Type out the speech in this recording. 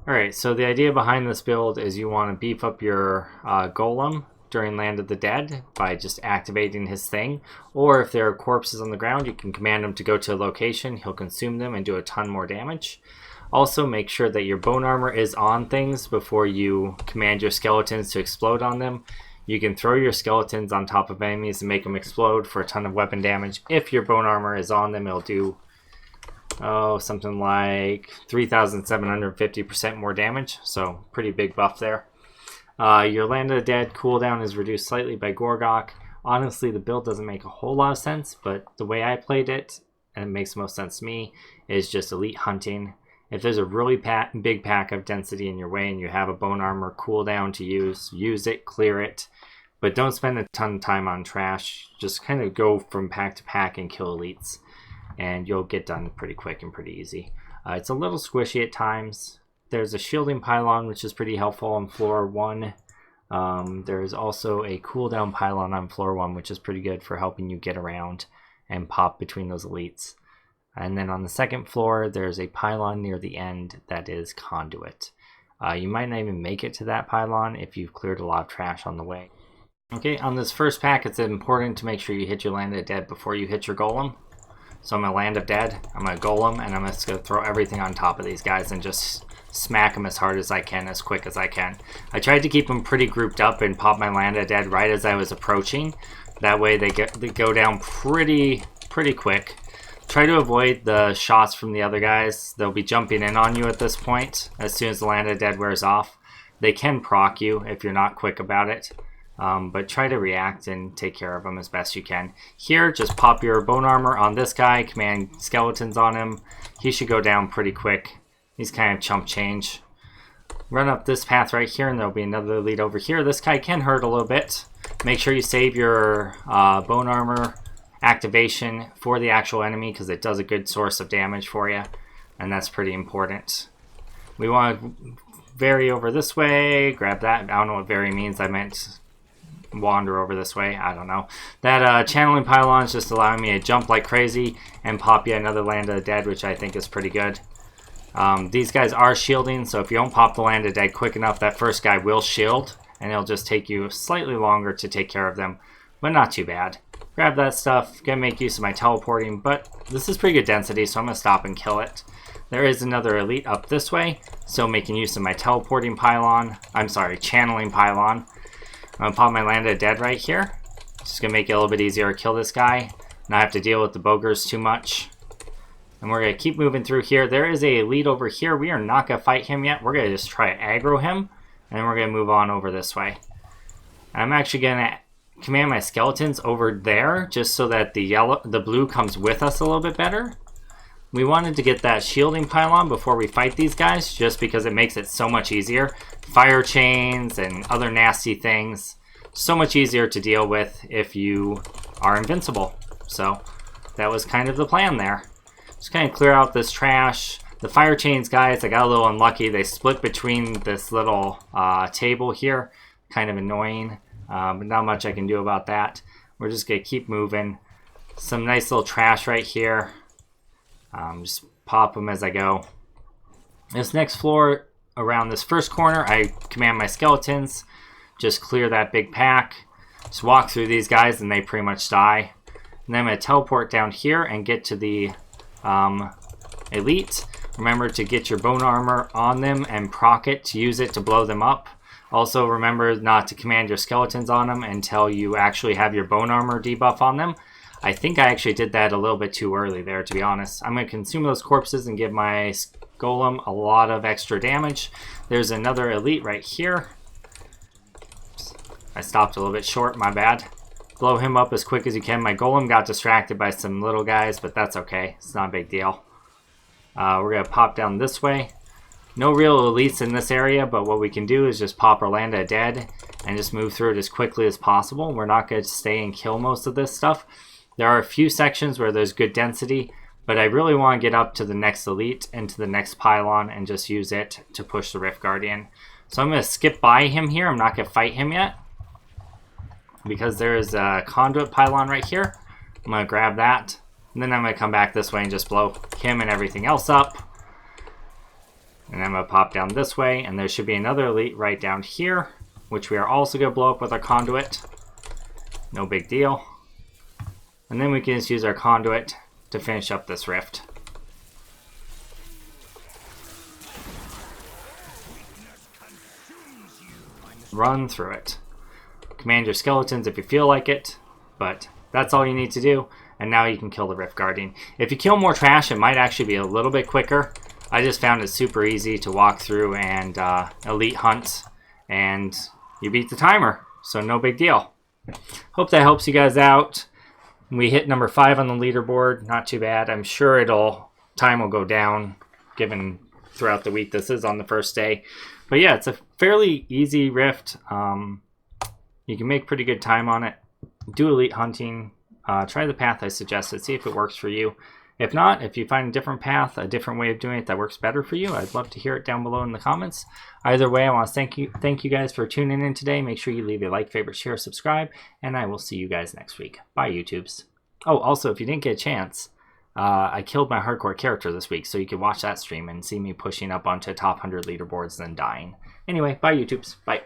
Alright, so the idea behind this build is you want to beef up your golem during Land of the Dead by just activating his thing. Or if there are corpses on the ground, you can command him to go to a location, he'll consume them and do a ton more damage. Also, make sure that your bone armor is on things before you command your skeletons to explode on them. You can throw your skeletons on top of enemies and make them explode for a ton of weapon damage. If your bone armor is on them, it'll do something like 3,750% more damage, so pretty big buff there. Your Land of the Dead cooldown is reduced slightly by Gorgok. Honestly, the build doesn't make a whole lot of sense, but the way I played it, and it makes most sense to me, is just elite hunting. If there's a really big pack of density in your way and you have a bone armor cooldown to use it, clear it, but don't spend a ton of time on trash. Just kind of go from pack to pack and kill elites, and you'll get done pretty quick and pretty easy. It's a little squishy at times. There's a shielding pylon, which is pretty helpful on floor 1. There's also a cooldown pylon on floor 1, which is pretty good for helping you get around and pop between those elites. And then on the second floor, there's a pylon near the end that is conduit. You might not even make it to that pylon if you've cleared a lot of trash on the way. Okay, on this first pack, it's important to make sure you hit your Land of the Dead before you hit your golem. So I'm going to Land of Dead, I'm going to golem, and I'm just going to throw everything on top of these guys and just smack them as hard as I can, as quick as I can. I tried to keep them pretty grouped up and pop my Land of Dead right as I was approaching. That way they go down pretty quick. Try to avoid the shots from the other guys. They'll be jumping in on you at this point as soon as the Land of the Dead wears off. They can proc you if you're not quick about it. But try to react and take care of them as best you can. Here, just pop your bone armor on this guy, command skeletons on him. He should go down pretty quick. He's kind of chump change. Run up this path right here, and there'll be another lead over here. This guy can hurt a little bit. Make sure you save your bone armor activation for the actual enemy, because it does a good source of damage for you, and that's pretty important. We want to vary over this way. Grab that. I don't know what vary means. I meant wander over this way. I don't know. That channeling pylon is just allowing me to jump like crazy and pop yet another Land of the Dead, which I think is pretty good. These guys are shielding, so if you don't pop the Land of the Dead quick enough, that first guy will shield, and it'll just take you slightly longer to take care of them, but not too bad. Grab that stuff. Gonna make use of my teleporting, but this is pretty good density, so I'm gonna stop and kill it. There is another elite up this way, so making use of my teleporting pylon. I'm sorry, channeling pylon. I'm gonna pop my Land of the Dead right here. Just gonna make it a little bit easier to kill this guy. Not have to deal with the bogers too much. And we're gonna keep moving through here. There is a elite over here. We are not gonna fight him yet. We're gonna just try to aggro him, and then we're gonna move on over this way. I'm actually gonna command my skeletons over there just so that the blue comes with us a little bit better. We wanted to get that shielding pylon before we fight these guys, just because it makes it so much easier. Fire chains and other nasty things, so much easier to deal with if you are invincible. So that was kind of the plan there. Just kind of clear out this trash. The fire chains guys, I got a little unlucky. They split between this little table here. Kind of annoying. But not much I can do about that. We're just going to keep moving. Some nice little trash right here. Just pop them as I go. This next floor, around this first corner, I command my skeletons. Just clear that big pack. Just walk through these guys and they pretty much die. And then I'm going to teleport down here and get to the elite. Remember to get your bone armor on them and proc it to use it to blow them up. Also, remember not to command your skeletons on them until you actually have your bone armor debuff on them. I think I actually did that a little bit too early there, to be honest. I'm going to consume those corpses and give my golem a lot of extra damage. There's another elite right here. I stopped a little bit short, my bad. Blow him up as quick as you can. My golem got distracted by some little guys, but that's okay. It's not a big deal. We're going to pop down this way. No real elites in this area, but what we can do is just pop our Land of the Dead and just move through it as quickly as possible. We're not going to stay and kill most of this stuff. There are a few sections where there's good density, but I really want to get up to the next elite and to the next pylon and just use it to push the Rift Guardian. So I'm going to skip by him here. I'm not going to fight him yet because there is a conduit pylon right here. I'm going to grab that, and then I'm going to come back this way and just blow him and everything else up. And I'm going to pop down this way, and there should be another elite right down here, which we are also going to blow up with our conduit. No big deal. And then we can just use our conduit to finish up this rift. Run through it. Command your skeletons if you feel like it, but that's all you need to do. And now you can kill the Rift Guardian. If you kill more trash, it might actually be a little bit quicker. I just found it super easy to walk through and elite hunt, and you beat the timer, so no big deal. Hope that helps you guys out. We hit number 5 on the leaderboard, not too bad. I'm sure time will go down, given throughout the week this is on the first day. But yeah, it's a fairly easy rift. You can make pretty good time on it. Do elite hunting. Try the path I suggested. See if it works for you. If not, if you find a different path, a different way of doing it that works better for you, I'd love to hear it down below in the comments. Either way, I want to thank you guys for tuning in today. Make sure you leave a like, favorite, share, subscribe, and I will see you guys next week. Bye, YouTubes. Oh, also, if you didn't get a chance, I killed my hardcore character this week, so you can watch that stream and see me pushing up onto top 100 leaderboards and then dying. Anyway, bye, YouTubes. Bye.